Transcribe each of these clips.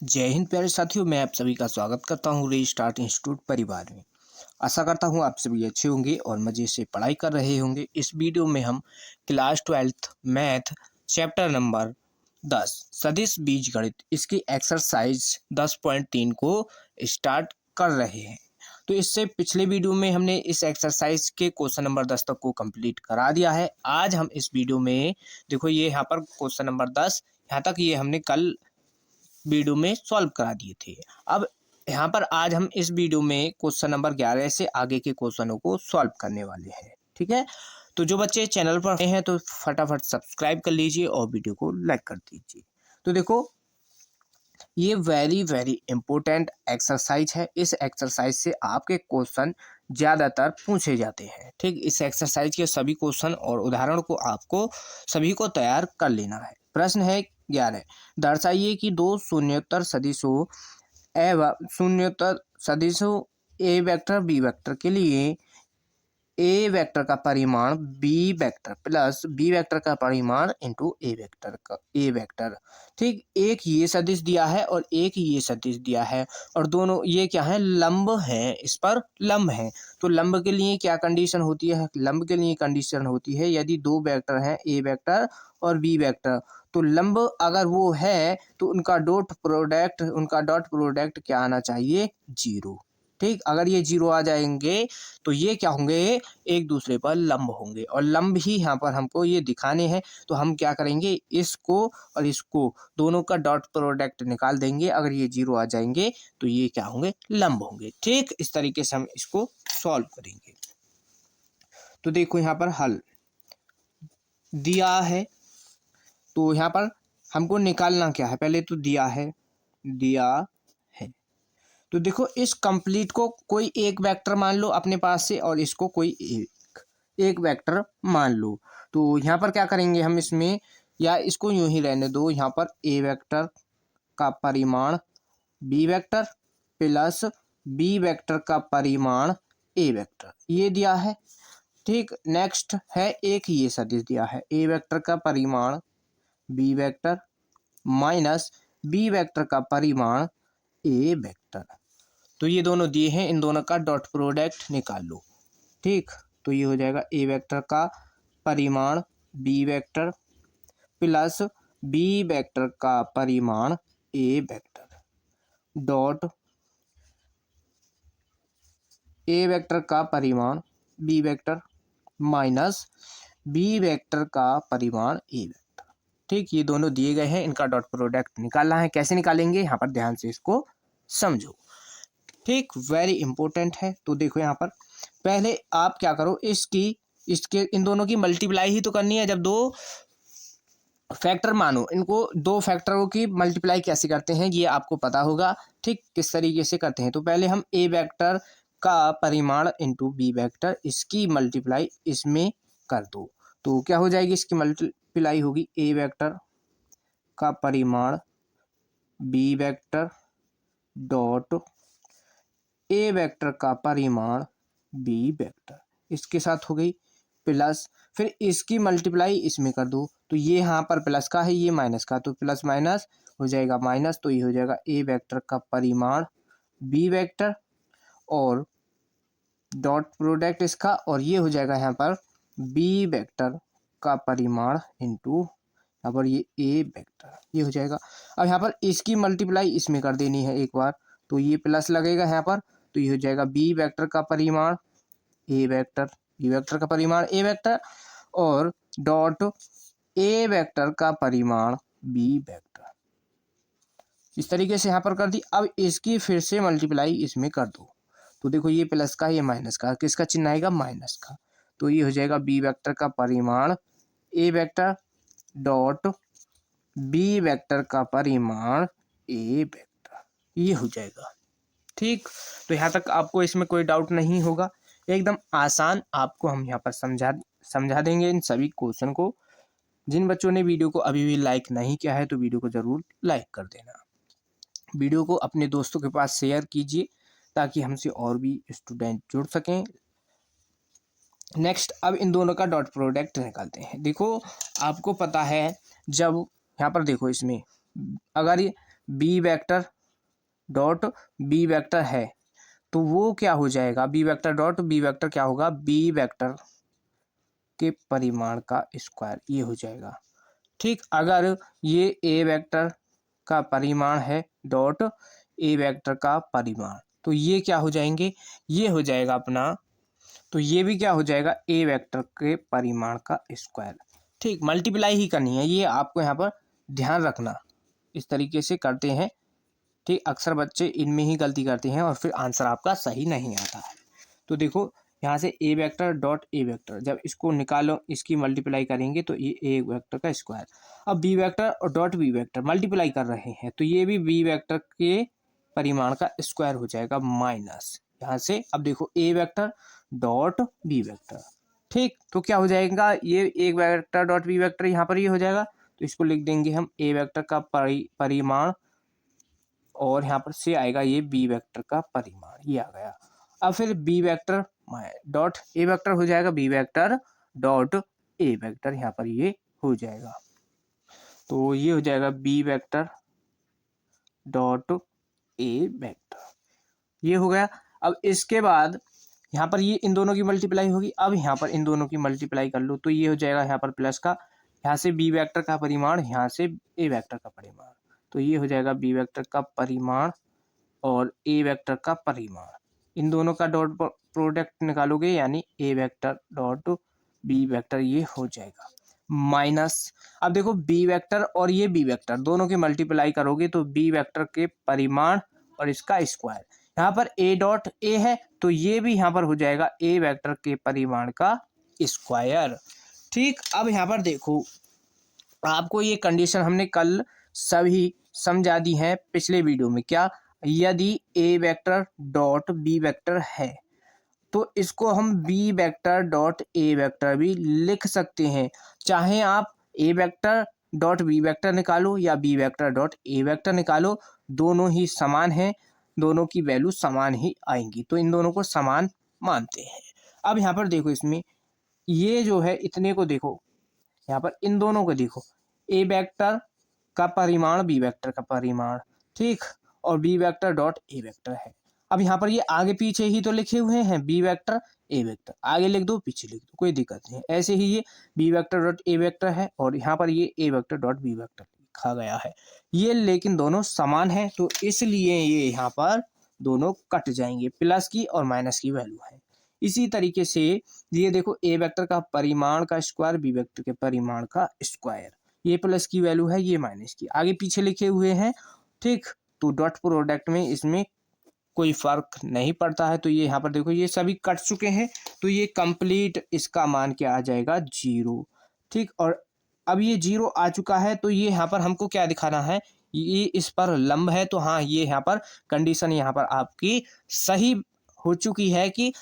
जय हिंद प्यारे साथियों, मैं आप सभी का स्वागत करता हूँ रीस्टार्ट इंस्टीट्यूट परिवार में। आशा करता हूँ आप सभी अच्छे होंगे और मज़े से पढ़ाई कर रहे होंगे। इस वीडियो में हम class 12th math chapter number 10 सदिश बीजगणित इसकी एक्सरसाइज 10.3 को स्टार्ट कर रहे हैं। तो इससे पिछले वीडियो में हमने इस एक्सरसाइज के क्वेश्चन नंबर 10 तक को कंप्लीट करा दिया है। आज हम इस वीडियो में देखो, ये यहाँ पर क्वेश्चन नंबर 10 यहाँ तक ये हमने कल वीडियो में सॉल्व करा दिए थे। अब यहाँ पर आज हम इस वीडियो में क्वेश्चन नंबर 11 से आगे के क्वेश्चनों को सॉल्व करने वाले हैं। ठीक है, तो जो बच्चे चैनल पर नए हैं तो फटाफट सब्सक्राइब कर लीजिए और वीडियो को लाइक कर दीजिए। तो देखो, ये वेरी वेरी इंपॉर्टेंट एक्सरसाइज है। इस एक्सरसाइज से आपके क्वेश्चन ज़्यादातर पूछे जाते हैं। ठीक, इस एक्सरसाइज के सभी क्वेश्चन और उदाहरण को आपको सभी को तैयार कर लेना है। प्रश्न है 11, दर्शाइए कि दो शून्योत्तर सदिशों एवं शून्योत्तर सदिशों ए वेक्टर बी वेक्टर के लिए ए वेक्टर का परिमाण B vector plus B vector का परिमाण इंटू ए वेक्टर। ठीक, एक ये सदिश दिया है और एक ये सदिश दिया है और दोनों ये क्या है, लंब है, इस पर लंब है। तो लंब के लिए क्या कंडीशन होती है, लंब के लिए कंडीशन होती है यदि दो वेक्टर हैं ए वेक्टर और बी वेक्टर, तो लंब अगर वो है तो उनका डॉट प्रोडक्ट क्या आना चाहिए, जीरो। ठीक, अगर ये जीरो आ जाएंगे तो ये क्या होंगे, एक दूसरे पर लंब होंगे और लंब ही यहाँ पर हमको ये दिखाने हैं। तो हम क्या करेंगे, इसको और इसको दोनों का डॉट प्रोडक्ट निकाल देंगे। अगर ये जीरो आ जाएंगे तो ये क्या होंगे, लंब होंगे। ठीक, इस तरीके से हम इसको सॉल्व करेंगे। तो देखो यहाँ पर हल दिया है, तो यहाँ पर हमको निकालना क्या है, पहले तो दिया है तो देखो, इस कंप्लीट को कोई एक वेक्टर मान लो अपने पास से और इसको कोई एक वेक्टर मान लो। तो यहाँ पर क्या करेंगे हम इसमें, या इसको यूं ही रहने दो, यहाँ पर ए वेक्टर का परिमाण B vector plus B vector का परिमाण ए वेक्टर, ये दिया है। ठीक, नेक्स्ट है एक ये सदिश दिया है, ए वेक्टर का परिमाण B vector minus B vector का परिमाण ए वेक्टर। तो ये दोनों दिए हैं, इन दोनों का डॉट प्रोडक्ट निकाल लो। ठीक, तो ये हो जाएगा ए वेक्टर का परिमाण B vector plus B vector का परिमाण A vector dot A vector का परिमाण B vector minus B vector का परिमाण ए वेक्टर। ठीक, ये दोनों दिए गए हैं, इनका डॉट प्रोडक्ट निकालना है। कैसे निकालेंगे, यहाँ पर ध्यान से इसको समझो। ठीक, वेरी इंपॉर्टेंट है। तो देखो यहाँ पर पहले आप क्या करो, इसके इन दोनों की मल्टीप्लाई ही तो करनी है। जब दो फैक्टर मानो, इनको दो फैक्टरों की मल्टीप्लाई कैसे करते हैं ये आपको पता होगा। ठीक, किस तरीके से करते हैं, तो पहले हम ए वेक्टर का परिमाण इंटू बी वेक्टर, इसकी मल्टीप्लाई इसमें कर दो। तो क्या हो जाएगी, इसकी मल्टीप्लाई होगी ए वेक्टर का परिमाण B vector dot A vector का परिमाण बी वेक्टर, इसके साथ हो गई प्लस, फिर इसकी मल्टीप्लाई इसमें कर दो। तो ये यहाँ पर प्लस का है, ये माइनस का, तो प्लस माइनस हो जाएगा माइनस। तो ये हो जाएगा ए वेक्टर का परिमाण बी वेक्टर और डॉट प्रोडक्ट इसका, और ये हो जाएगा यहाँ पर बी वेक्टर का परिमाण इंटू यहाँ पर ये ए वेक्टर, ये हो जाएगा। अब यहाँ पर इसकी मल्टीप्लाई इसमें कर देनी है एक बार, तो ये प्लस लगेगा यहाँ पर, तो ये हो जाएगा बी वेक्टर का परिमाण ए वेक्टर, बी वेक्टर का परिमाण ए वेक्टर और डॉट ए वेक्टर का परिमाण बी वेक्टर। इस तरीके से यहाँ पर कर दी। अब इसकी फिर से मल्टीप्लाई इसमें कर दो। तो देखो, ये प्लस का, ये माइनस का, किसका चिन्ह आएगा, माइनस का। तो ये हो जाएगा बी वेक्टर का परिमाण A vector dot B vector का परिमाण ए वेक्टर, ये हो जाएगा। ठीक, तो यहाँ तक आपको इसमें कोई डाउट नहीं होगा, एकदम आसान आपको हम यहाँ पर समझा देंगे इन सभी क्वेश्चन को। जिन बच्चों ने वीडियो को अभी भी लाइक नहीं किया है तो वीडियो को ज़रूर लाइक कर देना। वीडियो को अपने दोस्तों के पास शेयर कीजिए ताकि हमसे और भी स्टूडेंट जुड़ सकें। नेक्स्ट, अब इन दोनों का डॉट प्रोडक्ट निकालते हैं। देखो, आपको पता है, जब यहाँ पर देखो, इसमें अगर ये B vector dot B vector है तो वो क्या हो जाएगा, B vector dot B vector क्या होगा, बी वेक्टर के परिमाण का स्क्वायर, ये हो जाएगा। ठीक, अगर ये ए वेक्टर का परिमाण है डॉट ए वेक्टर का परिमाण, तो ये क्या हो जाएंगे, ये हो जाएगा अपना, तो ये भी क्या हो जाएगा, ए वेक्टर के परिमाण का स्क्वायर। ठीक, मल्टीप्लाई ही करनी है, ये आपको यहाँ पर ध्यान रखना, इस तरीके से करते हैं। ठीक, अक्सर बच्चे इनमें ही गलती करते हैं और फिर आंसर आपका सही नहीं आता है। तो देखो यहाँ से ए वेक्टर डॉट ए वेक्टर, जब इसको निकालो, इसकी मल्टीप्लाई करेंगे तो ये ए वेक्टर का स्क्वायर। अब बी वेक्टर और डॉट बी वेक्टर मल्टीप्लाई कर रहे हैं तो ये भी बी वेक्टर के परिमाण का स्क्वायर हो जाएगा माइनस यहाँ से। अब देखो A vector dot B vector, ठीक, तो क्या हो जाएगा, ये A vector dot B vector यहाँ पर ये हो जाएगा, तो इसको लिख देंगे हम ए वेक्टर का परिमाण और यहाँ पर से आएगा ये बी वेक्टर का परिमाण, ये आ गया। अब फिर B vector dot A vector हो जाएगा, B vector dot A vector यहाँ पर ये हो जाएगा, तो ये हो जाएगा B vector dot A vector, ये हो गया। अब इसके बाद यहाँ पर ये इन दोनों की मल्टीप्लाई होगी, अब यहाँ पर इन दोनों की मल्टीप्लाई कर लो तो ये हो जाएगा यहाँ पर प्लस का, यहाँ से बी वेक्टर का परिमाण, यहाँ से ए वेक्टर का परिमाण, तो ये हो जाएगा बी वेक्टर का परिमाण और ए वेक्टर का परिमाण, इन दोनों का डॉट प्रोडक्ट निकालोगे यानी ए वेक्टर डॉट बी वेक्टर ये हो जाएगा माइनस। अब देखो बी वेक्टर और ये बी वेक्टर दोनों की मल्टीप्लाई करोगे तो बी वेक्टर के परिमाण और इसका स्क्वायर, यहाँ पर ए डॉट ए है तो ये भी यहाँ पर हो जाएगा ए वेक्टर के परिमाण का स्क्वायर। ठीक, अब यहाँ पर देखो आपको ये कंडीशन हमने कल सभी समझा दी है पिछले वीडियो में, क्या, यदि A vector dot B vector है तो इसको हम B vector dot A vector भी लिख सकते हैं, चाहे आप A vector dot B vector निकालो या B vector dot A vector निकालो, दोनों ही समान हैं, दोनों की वैल्यू समान ही आएंगी, तो इन दोनों को समान मानते हैं। अब यहाँ पर देखो इसमें ये जो है इतने को देखो, यहाँ पर इन दोनों को देखो, ए वेक्टर का परिमाण बी वेक्टर का परिमाण, ठीक, और B vector dot A vector है। अब यहाँ पर ये आगे पीछे ही तो लिखे हुए हैं, बी वेक्टर ए वेक्टर, आगे लिख दो पीछे लिख दो कोई दिक्कत नहीं है, ऐसे ही ये B vector dot A vector है और यहाँ पर ये A vector dot B vector लिखा गया है, ये लेकिन दोनों समान है तो इसलिए ये यहाँ पर दोनों कट जाएंगे, प्लस की और माइनस की वैल्यू है। इसी तरीके से ये देखो ए वेक्टर का परिमाण का स्क्वायर बी वेक्टर के परिमाण का स्क्वायर, ये प्लस की वैल्यू है ये माइनस की, आगे पीछे लिखे हुए हैं, ठीक, तो डॉट प्रोडक्ट में इसमें कोई फर्क नहीं पड़ता है, तो ये यहाँ पर देखो ये सभी कट चुके हैं तो ये कंप्लीट इसका मान क्या आ जाएगा, जीरो। ठीक, और अब ये जीरो आ चुका है तो ये यहाँ पर हमको क्या दिखाना है, ये इस पर लंब है, तो हाँ ये यहाँ पर कंडीशन यहाँ पर आपकी सही हो चुकी है कि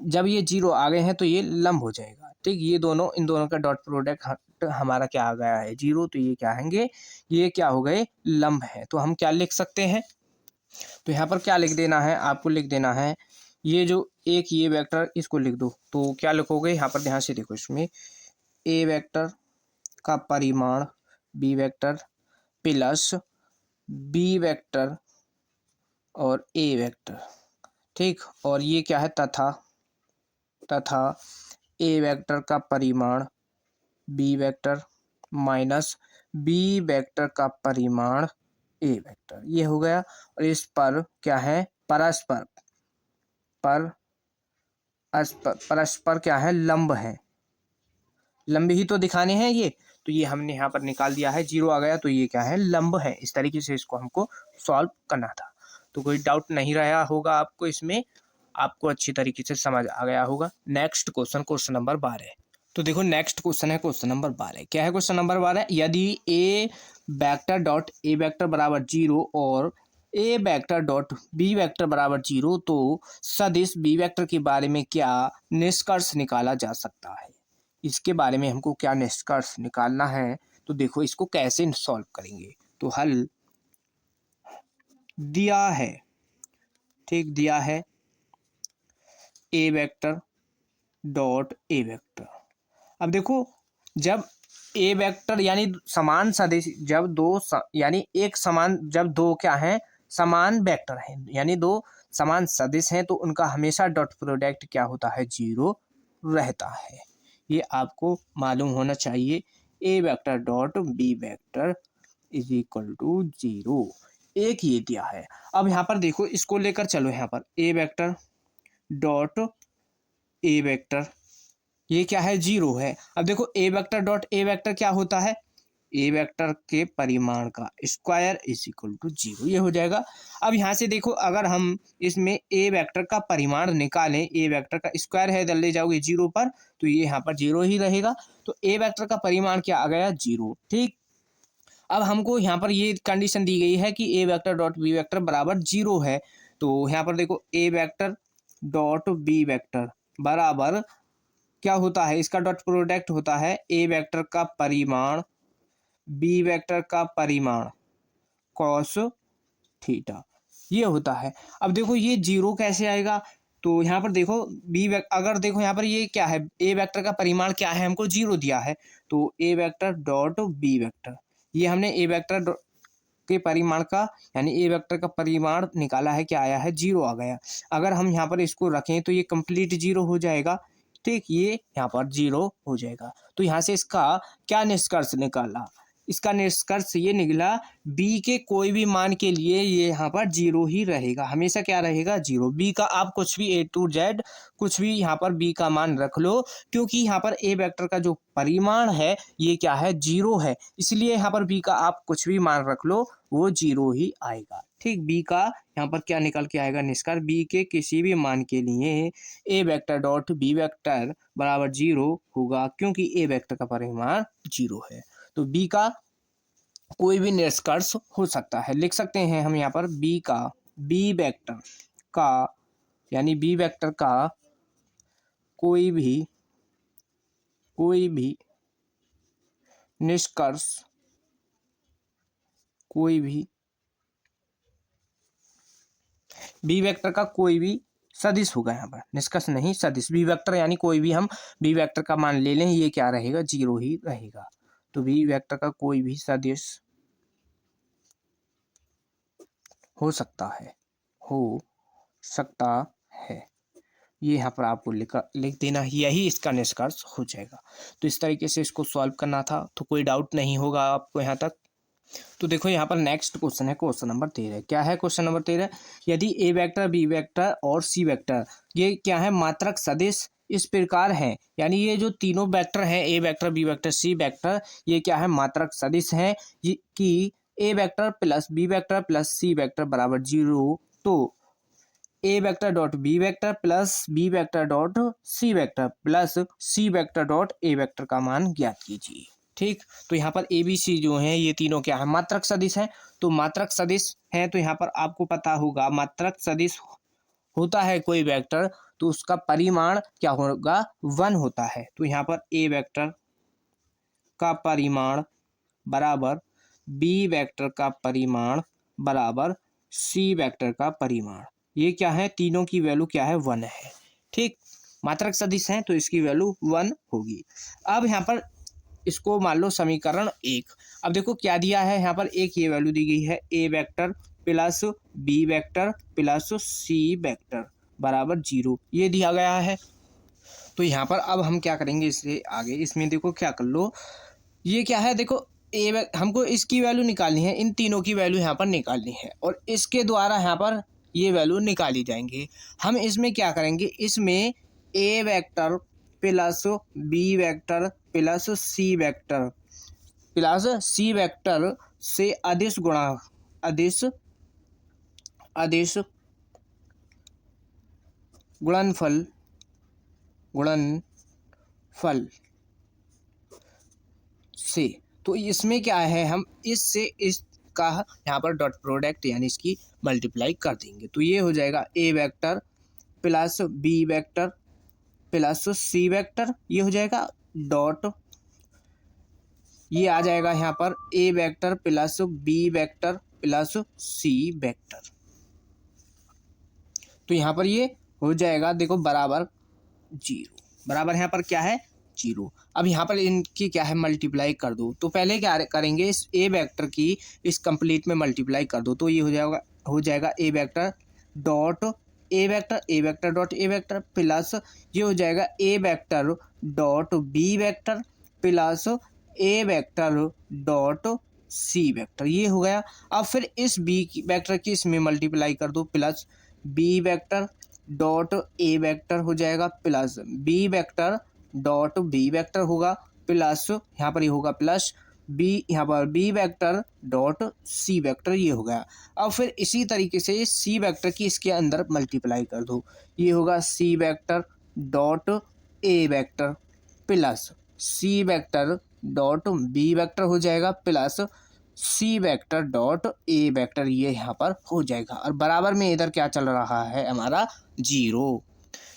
जब ये जीरो आ गए हैं तो ये लंब हो जाएगा। ठीक, ये दोनों इन दोनों का डॉट प्रोडक्ट हमारा क्या आ गया है, जीरो, तो ये क्या आएंगे, ये क्या हो गए, लंब है। तो हम क्या लिख सकते हैं, तो यहाँ पर क्या लिख देना है, आपको लिख देना है ये जो एक ये वेक्टर इसको लिख दो, तो क्या लिखोगे यहाँ पर ध्यान से देखो, इसमें ए वेक्टर का परिमाण B vector plus B vector और ए वेक्टर, ठीक, और ये क्या है, तथा ए वेक्टर का परिमाण B vector minus B vector का परिमाण ए वेक्टर, ये हो गया। और इस पर क्या है, परस्पर क्या है, लंब है, लंब ही तो दिखाने हैं ये, तो ये हमने यहाँ पर निकाल दिया है, जीरो आ गया तो ये क्या है, लंब है। इस तरीके से इसको हमको सॉल्व करना था, तो कोई डाउट नहीं रहा होगा आपको इसमें, आपको अच्छी तरीके से समझ आ गया होगा। नेक्स्ट क्वेश्चन, क्वेश्चन नंबर 12, तो देखो नेक्स्ट क्वेश्चन है क्वेश्चन नंबर 12, क्या है क्वेश्चन नंबर 12, यदि A vector dot A vector बराबर 0 और A vector dot B vector बराबर 0 तो सदिश बी वेक्टर के बारे में क्या निष्कर्ष निकाला जा सकता है, इसके बारे में हमको क्या निष्कर्ष निकालना है। तो देखो इसको कैसे सॉल्व करेंगे, तो हल दिया है, ठीक, दिया है A vector dot A vector. अब देखो जब ए वेक्टर यानी समान सदिश जब यानी एक समान जब दो क्या है समान वेक्टर हैं यानी दो समान सदिश हैं तो उनका हमेशा डॉट प्रोडक्ट क्या होता है, जीरो रहता है। ये आपको मालूम होना चाहिए। A vector dot B vector is equal to zero, एक ये दिया है। अब यहाँ पर देखो इसको लेकर चलो, यहाँ पर A vector dot A vector ये क्या है, जीरो है। अब देखो A vector dot A vector क्या होता है, ए वेक्टर के परिमाण का square is equal to zero, ये हो जाएगा। अब यहाँ से देखो अगर हम इसमें ए वेक्टर का परिमाण निकालें, ए वेक्टर का स्क्वायर है इधर ले जाओगे जीरो पर तो ये यहाँ पर जीरो ही रहेगा। तो ए वेक्टर का परिमाण क्या आ गया, जीरो। ठीक, अब हमको यहाँ पर ये कंडीशन दी गई है कि A vector dot B vector बराबर जीरो है। तो यहाँ पर देखो A vector dot B vector बराबर क्या होता है, इसका डॉट प्रोडक्ट होता है ए वेक्टर का परिमाण बी वेक्टर का परिमाण कॉस थीटा, ये होता है। अब देखो ये जीरो कैसे आएगा, तो यहाँ पर देखो अगर देखो यहाँ पर ये क्या है, ए वेक्टर का परिमाण क्या है, हमको जीरो दिया है। तो A vector dot B vector, ये हमने ए वेक्टर के परिमाण का यानी ए वेक्टर का परिमाण निकाला है, क्या आया है, जीरो आ गया। अगर हम यहाँ पर इसको रखें तो ये कंप्लीट जीरो हो जाएगा। ठीक, ये यहाँ पर जीरो हो जाएगा। तो यहाँ से इसका क्या निष्कर्ष निकाला, इसका निष्कर्ष ये निकला बी के कोई भी मान के लिए ये यहाँ पर जीरो ही रहेगा, हमेशा क्या रहेगा, जीरो। बी का आप कुछ भी ए टू जेड कुछ भी यहाँ पर बी का मान रख लो, क्योंकि यहाँ पर ए वेक्टर का जो परिमाण है ये क्या है, जीरो है, इसलिए यहाँ पर बी का आप कुछ भी मान रख लो वो जीरो ही आएगा। ठीक, बी का यहाँ पर क्या निकल के आएगा निष्कर्ष, बी के किसी भी मान के लिए A vector dot B vector बराबर जीरो होगा, क्योंकि ए वेक्टर का परिमाण जीरो है। तो बी का कोई भी निष्कर्ष हो सकता है, लिख सकते हैं हम यहाँ पर बी का, बी वेक्टर का यानी बी वेक्टर का कोई भी निष्कर्ष, कोई भी बी वेक्टर का कोई भी सदिश होगा, यहाँ पर निष्कर्ष नहीं सदिश, बी वेक्टर यानी कोई भी हम बी वेक्टर का मान ले लें, ये क्या रहेगा, जीरो ही रहेगा। तो बी वेक्टर का कोई भी सदिश हो सकता है, ये यहाँ पर आपको लिख देना, यही इसका निष्कर्ष हो जाएगा। तो इस तरीके से इसको सॉल्व करना था, तो कोई डाउट नहीं होगा आपको यहाँ तक। तो देखो यहाँ पर नेक्स्ट क्वेश्चन है क्वेश्चन नंबर 13। क्या है क्वेश्चन नंबर 13, यदि ए वेक्टर बी वेक्टर और सी वेक्टर ये क्या है, मात्रक सदिश इस प्रकार है, यानी ये जो तीनों वेक्टर हैं A vector B vector C vector ये क्या है, मात्रक सदिश हैं कि A vector plus B vector plus C vector बराबर जीरो। तो A vector dot B vector plus B vector dot C vector plus C vector dot A vector का मान ज्ञात कीजिए। ठीक, तो यहाँ पर ए बी सी जो हैं ये तीनों क्या है, मात्रक सदिश हैं। तो मात्रक सदिश हैं तो यहाँ पर आपको पता होगा मात्रक सदिश होता है कोई वेक्टर तो उसका परिमाण क्या होगा, वन होता है। तो यहाँ पर ए वेक्टर का परिमाण बराबर बी वेक्टर का परिमाण बराबर सी वेक्टर का परिमाण, ये क्या है, तीनों की वैल्यू क्या है, वन है। ठीक, मात्रक सदिश हैं तो इसकी वैल्यू वन होगी। अब यहाँ पर इसको मान लो समीकरण एक। अब देखो क्या दिया है यहाँ पर, एक ये वैल्यू दी गई है A vector plus B vector plus C vector बराबर जीरो, ये दिया गया है। तो यहाँ पर अब हम क्या करेंगे इससे आगे, इसमें देखो क्या कर लो, ये क्या है, देखो हमको इसकी वैल्यू निकालनी है, इन तीनों की वैल्यू यहाँ पर निकालनी है और इसके द्वारा यहाँ पर ये वैल्यू निकाली जाएंगी। हम इसमें क्या करेंगे, इसमें A vector plus B vector plus C vector से अदिश गुणनफल से, तो इसमें क्या है, हम इससे इसका यहाँ पर डॉट प्रोडक्ट यानी इसकी मल्टीप्लाई कर देंगे। तो ये हो जाएगा A vector plus B vector plus C vector, ये हो जाएगा डॉट, ये आ जाएगा यहाँ पर A vector plus B vector plus C vector. तो यहाँ पर ये हो जाएगा देखो बराबर जीरो, बराबर यहाँ पर क्या है जीरो। अब यहाँ पर इनकी क्या है, मल्टीप्लाई कर दो। तो पहले क्या करेंगे, इस ए वेक्टर की इस कंप्लीट में मल्टीप्लाई कर दो, तो ये हो जाएगा A vector dot A vector dot A vector plus ये हो जाएगा A vector dot B vector plus A vector dot C vector, ये हो गया। अब फिर इस बी वेक्टर की इसमें मल्टीप्लाई कर दो, plus B vector dot A vector हो जाएगा plus B vector dot B vector होगा प्लस यहाँ पर ये होगा प्लस बी, यहाँ पर B vector dot C vector, ये हो गया। अब फिर इसी तरीके से सी वेक्टर की इसके अंदर मल्टीप्लाई कर दो, ये होगा C vector dot A vector plus C vector dot B vector हो जाएगा plus C vector dot A vector, ये यहाँ पर हो जाएगा। और बराबर में इधर क्या चल रहा है हमारा, जीरो।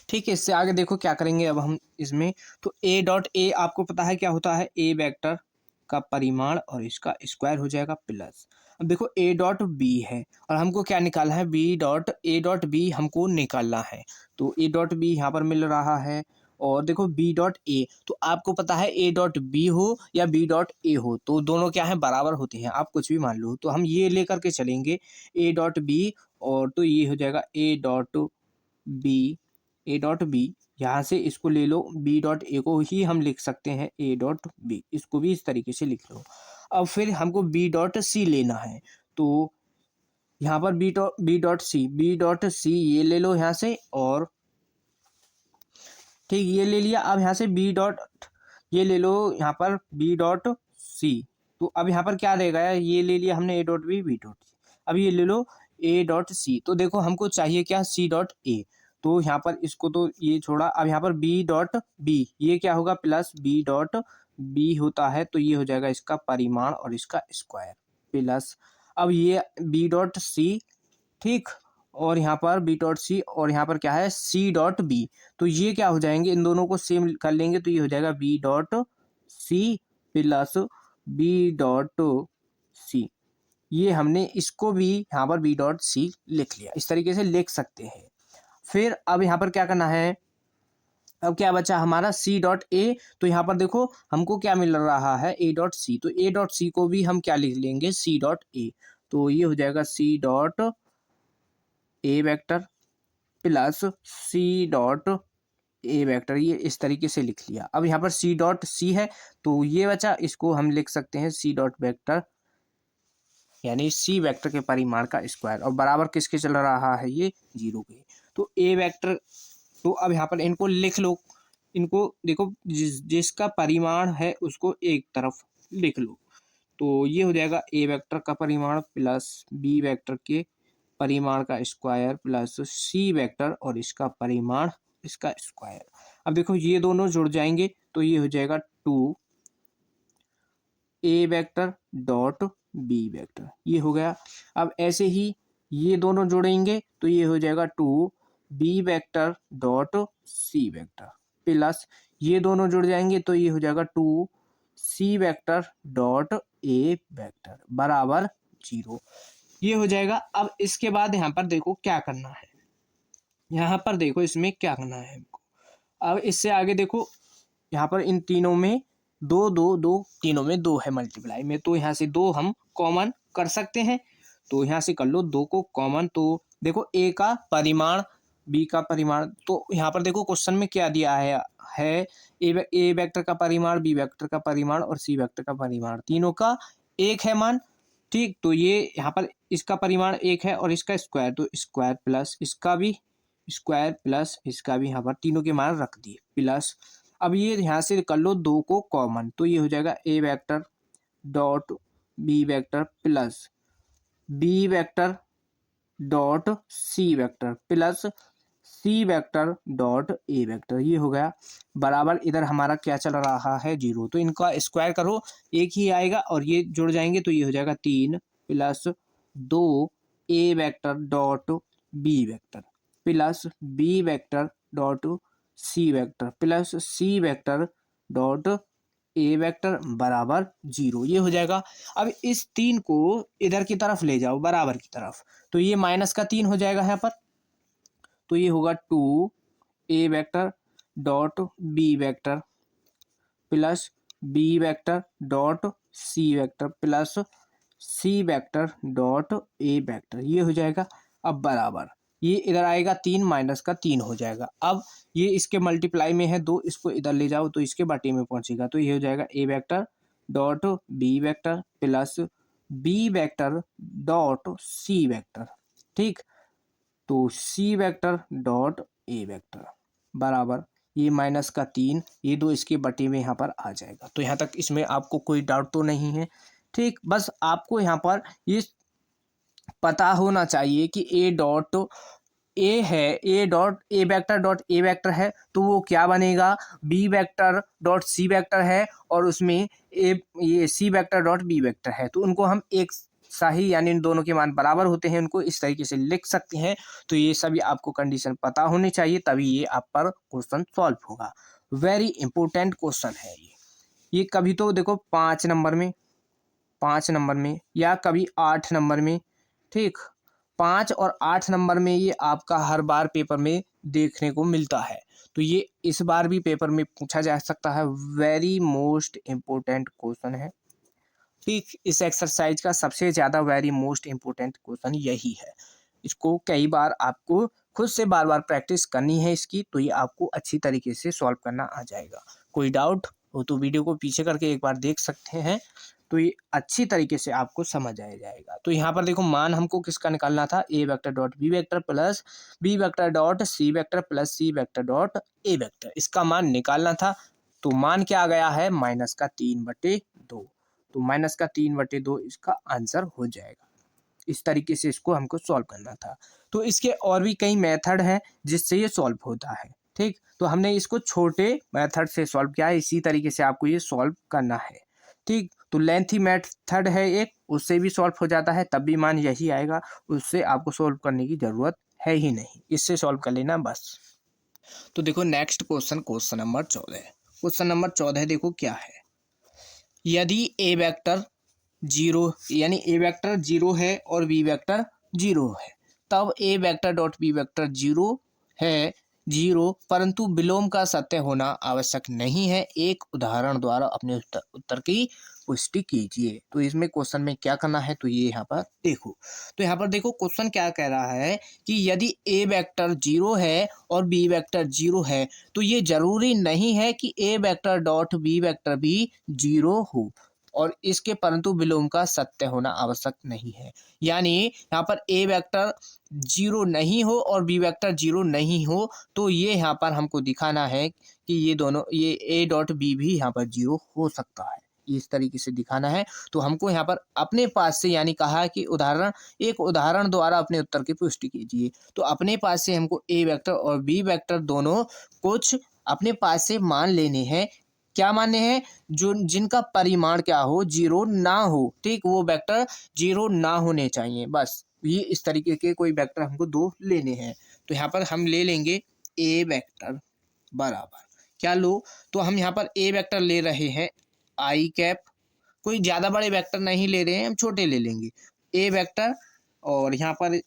ठीक है, इससे आगे देखो क्या करेंगे अब हम इसमें। तो ए डॉट ए आपको पता है क्या होता है, ए वेक्टर का परिमाण और इसका स्क्वायर हो जाएगा प्लस, अब देखो ए डॉट बी है और हमको क्या निकालना है, B dot A dot B हमको निकालना है। तो ए डॉट बी यहाँ पर मिल रहा है और देखो बी डॉट ए, तो आपको पता है ए डॉट बी हो या बी डॉट ए हो तो दोनों क्या है, बराबर होते हैं, आप कुछ भी मान लो। तो हम ये लेकर के चलेंगे ए डॉट बी, और तो ये हो जाएगा ए डॉट बी यहाँ से इसको ले लो, बी डॉट ए को ही हम लिख सकते हैं ए डॉट बी, इसको भी इस तरीके से लिख लो। अब फिर हमको बी डॉट सी लेना है, तो यहाँ पर बी डॉट सी ये ले लो यहाँ से, और ठीक ये ले लिया। अब यहाँ से बी डॉट ये ले लो यहाँ पर बी डॉट सी, तो अब यहाँ पर क्या रहेगा, ये ले लिया हमने A dot B dot C, अब ये ले लो ए डॉट सी। तो देखो हमको चाहिए क्या, सी डॉट ए, तो यहाँ पर इसको तो ये छोड़ा, अब यहाँ पर बी डॉट बी ये क्या होगा, प्लस बी डॉट बी होता है, तो ये हो जाएगा इसका परिमाण और इसका स्क्वायर प्लस अब ये बी डॉट सी, ठीक, और यहाँ पर बी डॉट सी और यहाँ पर क्या है सी डॉट बी, तो ये क्या हो जाएंगे, इन दोनों को सेम कर लेंगे तो ये हो जाएगा B dot C plus B dot C, ये हमने इसको भी यहाँ पर बी डॉट सी लिख लिया, इस तरीके से लिख सकते हैं। फिर अब यहाँ पर क्या करना है, अब क्या बचा हमारा सी डॉट ए, तो यहाँ पर देखो हमको क्या मिल रहा है, ए डॉट सी, तो ए डॉट सी को भी हम क्या लिख लेंगे, सी डॉट ए, तो ये हो जाएगा C dot A vector plus C dot A vector, ये इस तरीके से लिख लिया। अब यहाँ पर सी डॉट सी है तो ये बचा, इसको हम लिख सकते हैं सी डॉट वेक्टर, यानी सी वेक्टर के परिमाण का स्क्वायर, और बराबर किसके चल रहा है, ये जीरो के। तो ए वेक्टर, तो अब यहाँ पर इनको लिख लो, इनको देखो जिसका परिमाण है उसको एक तरफ लिख लो, तो ये हो जाएगा ए वेक्टर का परिमाण प्लस बी वेक्टर के परिमाण का स्क्वायर प्लस सी वेक्टर और इसका परिमाण इसका स्क्वायर। अब देखो ये दोनों जुड़ जाएंगे तो ये हो जाएगा two A vector dot B vector, ये हो गया। अब ऐसे ही ये दोनों जुड़ेंगे तो ये हो जाएगा two B vector dot C vector plus ये दोनों जुड़ जाएंगे तो ये हो जाएगा two C vector dot A vector बराबर जीरो, ये हो जाएगा। अब इसके बाद यहाँ पर देखो क्या करना है, यहाँ पर देखो इसमें क्या करना है हमको। अब इससे आगे देखो यहाँ पर इन तीनों में दो दो दो, तीनों में दो है मल्टीप्लाई में, तो यहाँ से दो हम कॉमन कर सकते हैं, तो यहाँ से कर लो दो को कॉमन। तो देखो ए का परिमाण बी का परिमाण, तो यहाँ पर देखो क्वेश्चन में क्या दिया है ए वेक्टर का परिमाण, बी वेक्टर का परिमाण और सी वेक्टर का परिमाण, तीनों का एक है मान, ठीक। तो ये यहाँ पर इसका परिमाण एक है और इसका स्क्वायर, तो स्क्वायर प्लस इसका भी स्क्वायर प्लस इसका भी, यहाँ पर तीनों के मान रख दिए प्लस। अब ये यहाँ से कर लो दो को कॉमन, तो ये हो जाएगा A vector dot B vector plus B vector dot C vector plus C vector dot A vector, ये हो गया बराबर। इधर हमारा क्या चल रहा है, जीरो, तो इनका स्क्वायर करो एक ही आएगा और ये जुड़ जाएंगे तो ये हो जाएगा तीन प्लस दो A vector dot B vector plus B vector dot C vector plus C vector dot A vector बराबर जीरो, ये हो जाएगा। अब इस तीन को इधर की तरफ ले जाओ बराबर की तरफ, तो ये माइनस का तीन हो जाएगा यहाँ पर, तो ये होगा two A vector dot B vector plus B vector dot C vector plus C vector dot A vector, ये हो जाएगा। अब बराबर ये इधर आएगा 3 माइनस का 3 हो जाएगा। अब ये इसके मल्टीप्लाई में है 2, इसको इधर ले जाओ तो इसके बटे में पहुंचेगा, तो ये हो जाएगा A vector dot B vector plus B vector dot C vector. ठीक, तो C vector dot A vector बराबर ये माइनस का 3, ये 2 इसके बटे में यहाँ पर आ जाएगा। तो यहाँ तक इसमें आपको कोई डाउट तो नहीं है। ठीक, बस आपको यहाँ पर ये पता होना चाहिए कि ए डॉट ए है, A dot A vector dot A vector है तो वो क्या बनेगा, B vector dot C vector है, और उसमें ए ये C vector dot B vector है, तो उनको हम एक सही यानी इन दोनों के मान बराबर होते हैं, उनको इस तरीके से लिख सकते हैं। तो ये सभी आपको कंडीशन पता होनी चाहिए, तभी ये आप पर क्वेश्चन सॉल्व होगा। वेरी इंपॉर्टेंट क्वेश्चन है ये कभी तो देखो 5 नंबर में, 5 नंबर में या कभी 8 नंबर में। ठीक, 5 और 8 नंबर में ये आपका हर बार पेपर में देखने को मिलता है, तो ये इस बार भी पेपर में पूछा जा सकता है। वेरी मोस्ट इम्पोर्टेंट क्वेश्चन है। ठीक, इस एक्सरसाइज का सबसे ज़्यादा वेरी मोस्ट इम्पोर्टेंट क्वेश्चन यही है। इसको कई बार आपको खुद से बार बार प्रैक्टिस करनी है इसकी, तो ये आपको अच्छी तरीके से सॉल्व करना आ जाएगा। कोई डाउट हो तो वीडियो को पीछे करके एक बार देख सकते हैं, तो ये अच्छी तरीके से आपको समझ आ जाएगा। तो यहाँ पर देखो मान हमको किसका निकालना था, A vector dot B vector plus B vector dot C vector plus C vector dot A vector, इसका मान निकालना था। तो मान क्या आ गया है, माइनस का 3/2। तो माइनस का 3/2 इसका आंसर हो जाएगा। इस तरीके से इसको हमको सॉल्व करना था। तो इसके और भी कई मेथड हैं जिससे ये सॉल्व होता है। ठीक, तो हमने इसको छोटे मेथड से सॉल्व किया है, इसी तरीके से आपको ये सॉल्व करना है। ठीक, तो लेंथी मेथड है एक, उससे भी सॉल्व हो जाता है, तब भी मान यही आएगा, उससे आपको सॉल्व करने की ज़रूरत है ही नहीं, इससे सॉल्व कर लेना बस। तो देखो next question number 14। Question number 14 देखो क्या है, यदि ए वेक्टर 0 यानी ए वेक्टर 0 है और बी वेक्टर 0 है, तब ए वेक्टर डॉट बी वेक्टर 0 है 0, परंतु विलोम का सत्य होना आवश्यक नहीं है। एक उदाहरण द्वारा अपने उत्तर की पुष्टि कीजिए। तो इसमें क्वेश्चन में क्या करना है, तो ये यहाँ पर देखो, तो यहाँ पर देखो क्वेश्चन क्या कह रहा है कि यदि ए वेक्टर 0 है और बी वेक्टर 0 है, तो ये जरूरी नहीं है कि A vector dot B vector भी 0 हो, और इसके परंतु विलोम का सत्य होना आवश्यक नहीं है। यानी यहाँ पर ए वेक्टर 0 नहीं हो और बी वेक्टर 0 नहीं हो, तो ये यहाँ पर हमको दिखाना है कि ये दोनों, ये ए डॉट बी भी यहाँ पर 0 हो सकता है, इस तरीके से दिखाना है। तो हमको यहाँ पर अपने पास से, यानी कहा है कि एक उदाहरण द्वारा अपने उत्तर की पुष्टि कीजिए। तो अपने पास से हमको ए वेक्टर और बी वेक्टर दोनों कुछ अपने पास से मान लेने हैं। क्या मानने हैं, जो जिनका परिमाण क्या हो, 0 ना हो। ठीक, वो वेक्टर 0 ना होने चाहिए, बस ये इस तरीके के कोई वेक्टर हमको 2 लेने हैं। तो यहाँ पर हम ले लेंगे ए वेक्टर बराबर क्या लो, तो हम यहाँ पर ए वेक्टर ले रहे हैं आई कैप, कोई ज़्यादा बड़े वेक्टर नहीं ले रहे हैं, हम छोटे ले लेंगे ए वेक्टर, और यहाँ पर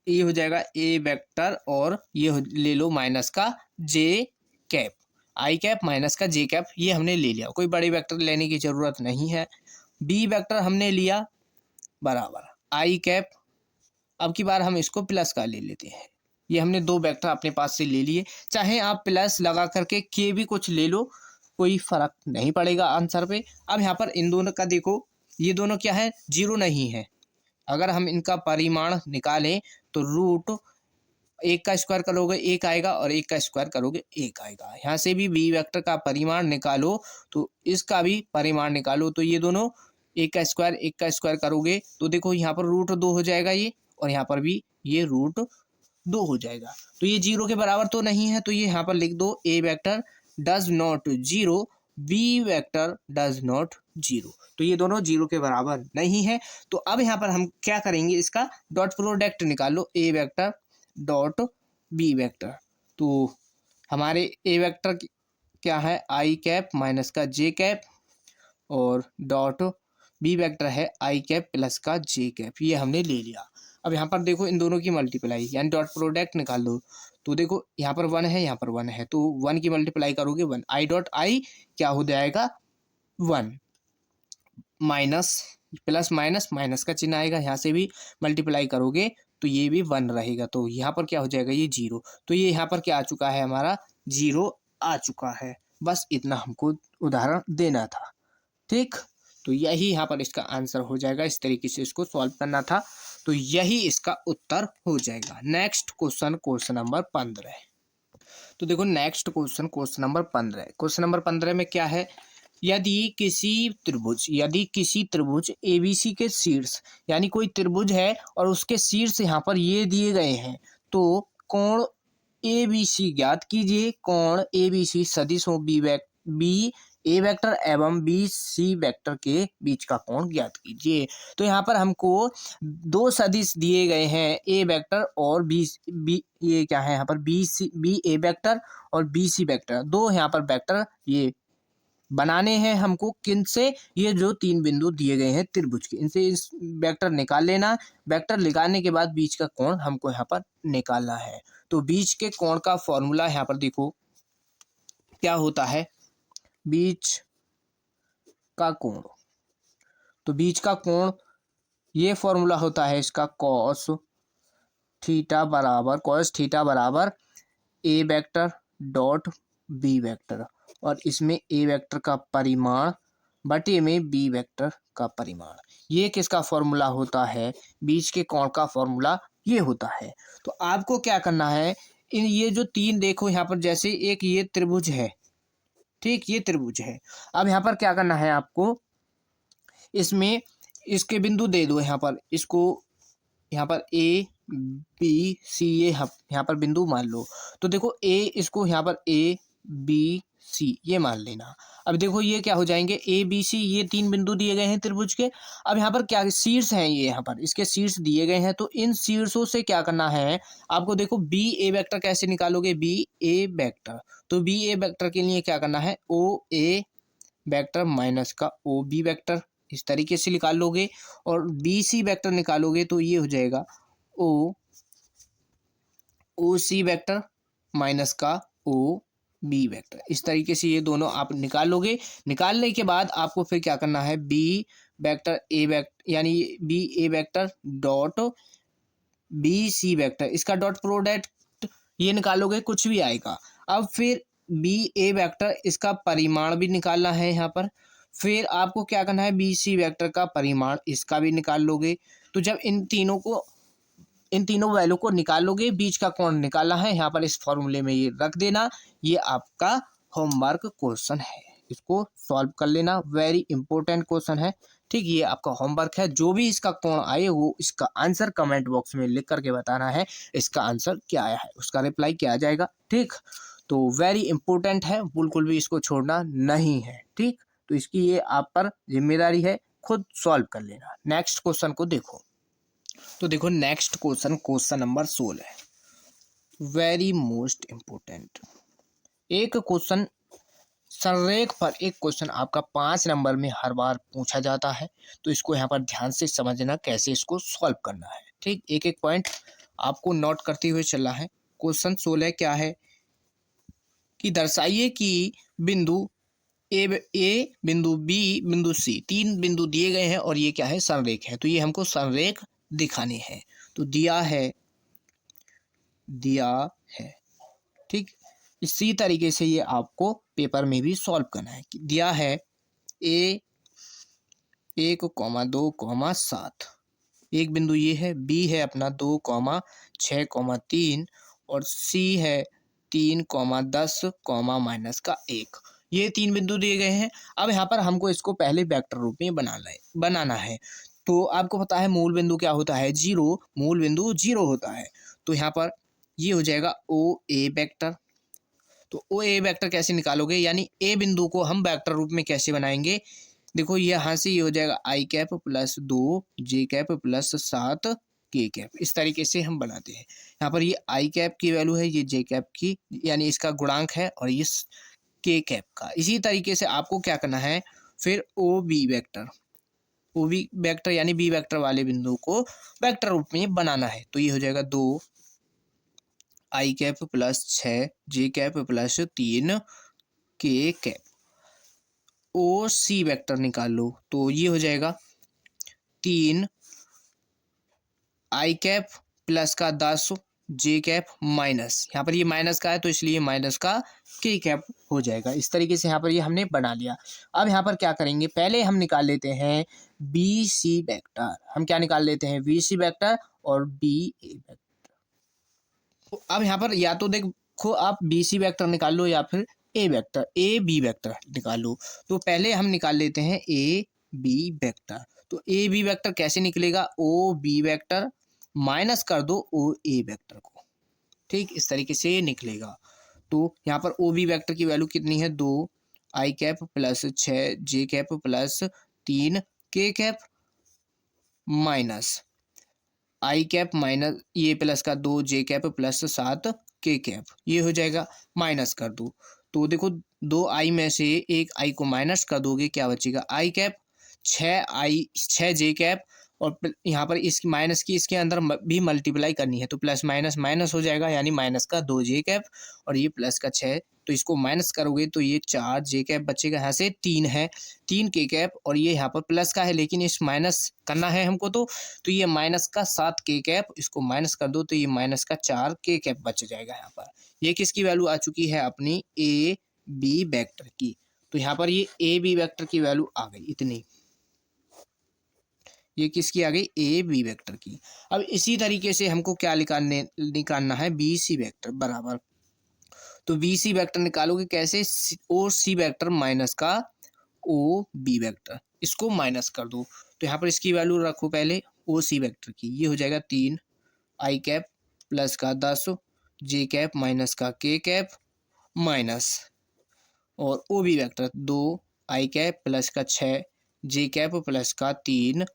ये हो जाएगा ए वेक्टर, और ये ले लो माइनस का जे कैप, आई कैप माइनस का जे कैप, ये हमने ले लिया, कोई बड़े वेक्टर लेने की ज़रूरत नहीं है। बी वेक्टर हमने लिया बराबर आई कैप, अब की बार हम इसको प्लस का ले लेते हैं। ये हमने 2 वेक्टर अपने पास से ले लिए, चाहे आप प्लस लगा करके के भी कुछ ले लो, कोई फर्क नहीं पड़ेगा आंसर पे। अब यहाँ पर इन दोनों का देखो, ये दोनों क्या है, 0 नहीं है। अगर हम इनका परिमाण निकालें तो रूट 1 का स्क्वायर करोगे 1 आएगा, और 1 का स्क्वायर करोगे 1 आएगा। यहाँ से भी बी वेक्टर का परिमाण निकालो तो इसका भी परिमाण निकालो, तो ये दोनों 1 का स्क्वायर करोगे तो देखो यहाँ पर रूट 2 हो जाएगा ये, और यहाँ पर भी ये रूट 2 हो जाएगा। तो ये 0 के बराबर तो नहीं है, तो ये यहाँ पर लिख दो A vector does not 0, B vector does not 0, तो ये दोनों 0 के बराबर नहीं है। तो अब यहाँ पर हम क्या करेंगे, इसका डॉट प्रोडक्ट निकालो, ए वेक्टर डॉट बी वेक्टर। तो हमारे ए वेक्टर क्या है, आई कैप माइनस का जे कैप, और डॉट बी वेक्टर है आई कैप प्लस का जे कैप, ये हमने ले लिया। अब यहाँ पर देखो इन दोनों की मल्टीप्लाई यानी डॉट प्रोडक्ट निकाल दो। तो देखो यहाँ पर 1 है, यहाँ पर 1 है, तो 1 की मल्टीप्लाई करोगे 1, आई डॉट आई क्या हो जाएगा 1, माइनस प्लस माइनस माइनस का चिन्ह आएगा, यहाँ से भी मल्टीप्लाई करोगे तो ये भी 1 रहेगा, तो यहाँ पर क्या हो जाएगा ये 0। तो ये यहाँ पर क्या आ चुका है हमारा 0 आ चुका है। बस इतना हमको उदाहरण देना था। ठीक, तो यही यहाँ पर इसका आंसर हो जाएगा। इस तरीके से इसको सॉल्व करना था, तो यही इसका उत्तर हो जाएगा। Next question, question number 15। तो देखो next question, question number 15। Question number 15 में क्या है, यदि किसी त्रिभुज एबीसी के शीर्ष, यानी कोई त्रिभुज है और उसके शीर्ष यहाँ पर ये दिए गए हैं, तो कोण एबीसी ज्ञात कीजिए। कोण एबीसी सदिशों बी ए वेक्टर एवं बी सी वेक्टर के बीच का कोण ज्ञात कीजिए। तो यहाँ पर हमको दो सदिश दिए गए हैं, ए वेक्टर और बी ये क्या है यहाँ पर बी ए वेक्टर और बी सी वेक्टर, दो यहाँ पर वेक्टर ये बनाने हैं हमको। किन से, ये जो तीन बिंदु दिए गए हैं त्रिभुज के, इनसे इस वेक्टर निकाल लेना। वेक्टर निकालने के बाद बीच का कोण हमको यहाँ पर निकालना है। तो बीच के कोण का फॉर्मूला यहाँ पर देखो क्या होता है, बीच का कोण, तो बीच का कोण ये फॉर्मूला होता है इसका कॉस थीटा बराबर ए वेक्टर डॉट बी वेक्टर, और इसमें ए वेक्टर का परिमाण बटे में बी वेक्टर का परिमाण। ये किसका फॉर्मूला होता है, बीच के कोण का फॉर्मूला ये होता है। तो आपको क्या करना है, इन ये जो तीन देखो यहाँ पर, जैसे एक ये त्रिभुज है, ठीक, ये त्रिभुज है। अब यहाँ पर क्या करना है आपको, इसमें इसके बिंदु दे दो यहाँ पर, इसको यहाँ पर ए बी सी ये यहाँ पर बिंदु मान लो। तो देखो ए, इसको यहाँ पर ए बी सी ये मान लेना। अब देखो ये क्या हो जाएंगे, ए बी सी ये तीन बिंदु दिए गए हैं त्रिभुज के। अब यहाँ पर क्या शीर्ष हैं, ये यहाँ पर इसके शीर्ष दिए गए हैं, तो इन शीर्षों से क्या करना है आपको, देखो बी ए वेक्टर कैसे निकालोगे, बी ए वेक्टर। तो बी ए वेक्टर के लिए क्या करना है, ओ ए वेक्टर माइनस का ओ बी वेक्टर, इस तरीके से निकाल लोगे। और बी सी वेक्टर निकालोगे तो ये हो जाएगा ओ सी वेक्टर माइनस का ओ बी वेक्टर, इस तरीके से ये दोनों आप निकाल लोगे। निकालने के बाद आपको फिर क्या करना है, बी वेक्टर ए वेक्टर यानी B A vector dot B C vector, इसका डॉट प्रोडक्ट ये निकालोगे कुछ भी आएगा। अब फिर बी ए वेक्टर इसका परिमाण भी निकालना है यहाँ पर। फिर आपको क्या करना है, बी सी वेक्टर का परिमाण इसका भी निकाल लोगे। तो जब इन तीनों वैल्यू को निकाल लोगे, बीच का कोण निकालना है, यहाँ पर इस फॉर्मूले में ये रख देना। ये आपका होमवर्क क्वेश्चन है, इसको सॉल्व कर लेना, वेरी इंपॉर्टेंट क्वेश्चन है। ठीक, ये आपका होमवर्क है। जो भी इसका कोण आए वो इसका आंसर कमेंट बॉक्स में लिख करके बताना है इसका आंसर क्या आया है, उसका रिप्लाई क्या आ जाएगा। ठीक, तो वेरी इंपॉर्टेंट है, बिल्कुल भी इसको छोड़ना नहीं है। ठीक, तो इसकी ये आप पर जिम्मेदारी है, खुद सॉल्व कर लेना। नेक्स्ट क्वेश्चन को देखो, तो देखो next question, question number 16, very most important. एक क्वेश्चन संरेख पर एक क्वेश्चन आपका 5 नंबर में हर बार पूछा जाता है, तो इसको यहाँ पर ध्यान से समझना कैसे इसको सॉल्व करना है। ठीक, एक एक पॉइंट आपको नोट करते हुए चलना है। क्वेश्चन 16 क्या है कि दर्शाइए कि बिंदु ए बिंदु बी बिंदु सी, तीन बिंदु दिए गए हैं और ये क्या है, संरेख है। तो ये हमको संरेख दिखाने हैं। तो दिया है ठीक, इसी तरीके से ये आपको पेपर में भी सॉल्व करना है। कि दिया है ए 1,2,7, एक बिंदु ये है, बी है अपना 2,6,3 और सी है 3,10, माइनस का 1। ये तीन बिंदु दिए गए हैं। अब यहाँ पर हमको इसको पहले वेक्टर रूप में बनाना है। तो आपको पता है मूल बिंदु क्या होता है, 0, मूल बिंदु 0 होता है। तो यहाँ पर ये हो जाएगा ओ ए वेक्टर। तो ओ ए वेक्टर कैसे निकालोगे, यानी ए बिंदु को हम वेक्टर रूप में कैसे बनाएंगे, देखो ये यहाँ से ये हो जाएगा आई कैप प्लस 2 जे कैप प्लस 7 के कैप, इस तरीके से हम बनाते हैं। यहाँ पर ये आई कैप की वैल्यू है, ये जे कैप की यानी इसका गुणांक है, और ये के कैप का। इसी तरीके से आपको क्या करना है, फिर O B vector O B vector यानी बी वेक्टर वाले बिंदु को वेक्टर रूप में बनाना है। तो ये हो जाएगा 2 आई कैप प्लस 6 जे कैप प्लस 3 के कैप। ओ सी वेक्टर निकाल लो तो ये हो जाएगा 3 आई कैप प्लस का 10 जे कैप माइनस, यहाँ पर ये माइनस का है तो इसलिए माइनस का के कैप हो जाएगा। इस तरीके से यहाँ पर ये हमने बना लिया। अब यहाँ पर क्या करेंगे, पहले हम निकाल लेते हैं बी सी वेक्टर। हम क्या निकाल लेते हैं, बी सी वेक्टर और बी ए वेक्टर। तो अब यहाँ पर या तो देखो आप बी सी वेक्टर निकाल लो या फिर ए वेक्टर, ए बी वेक्टर निकाल लो। तो पहले हम निकाल लेते हैं ए बी वेक्टर। तो ए बी वेक्टर कैसे निकलेगा, ओ बी वेक्टर माइनस कर दो ओ ए वेक्टर को, ठीक इस तरीके से ये निकलेगा। तो यहाँ पर ओ बी वेक्टर की वैल्यू कितनी है, 2 आई कैप प्लस 6 जे कैप प्लस 3 के कैप माइनस आई कैप माइनस ये प्लस का 2 जे कैप प्लस 7 के कैप, ये हो जाएगा। माइनस कर दो तो देखो 2 आई में से एक आई को माइनस कर दोगे, क्या बचेगा, आई कैप 6 जे कैप और यहाँ पर इसकी माइनस की इसके अंदर भी मल्टीप्लाई करनी है तो प्लस माइनस माइनस हो जाएगा, यानी माइनस का 2 जे कैप और ये प्लस का 6, तो इसको माइनस करोगे तो ये 4 जे कैप बचेगा। यहाँ से 3 है 3 के कैप और ये यहाँ पर प्लस का है लेकिन इस माइनस करना है हमको तो ये माइनस का 7 के कैप, इसको माइनस कर दो तो ये माइनस का 4 के कैप बच जाएगा। यहाँ पर ये किसकी वैल्यू आ चुकी है, अपनी ए बी वेक्टर की। तो यहाँ पर ये ए बी वेक्टर की वैल्यू आ गई इतनी, ये किसकी आ गई, ए बी वेक्टर की। अब इसी तरीके से हमको क्या निकालना है, बी सी वेक्टर बराबर। तो बी सी वेक्टर निकालोगे कैसे, ओ सी वेक्टर माइनस का ओ बी वेक्टर, इसको माइनस कर दो। तो यहाँ पर इसकी वैल्यू रखो पहले ओ सी वेक्टर की, ये हो जाएगा 3 आई कैप प्लस का 10 जे कैप माइनस का के कैप माइनस और ओ बी वेक्टर 2 आई कैप प्लस का 6 जे कैप प्लस का 3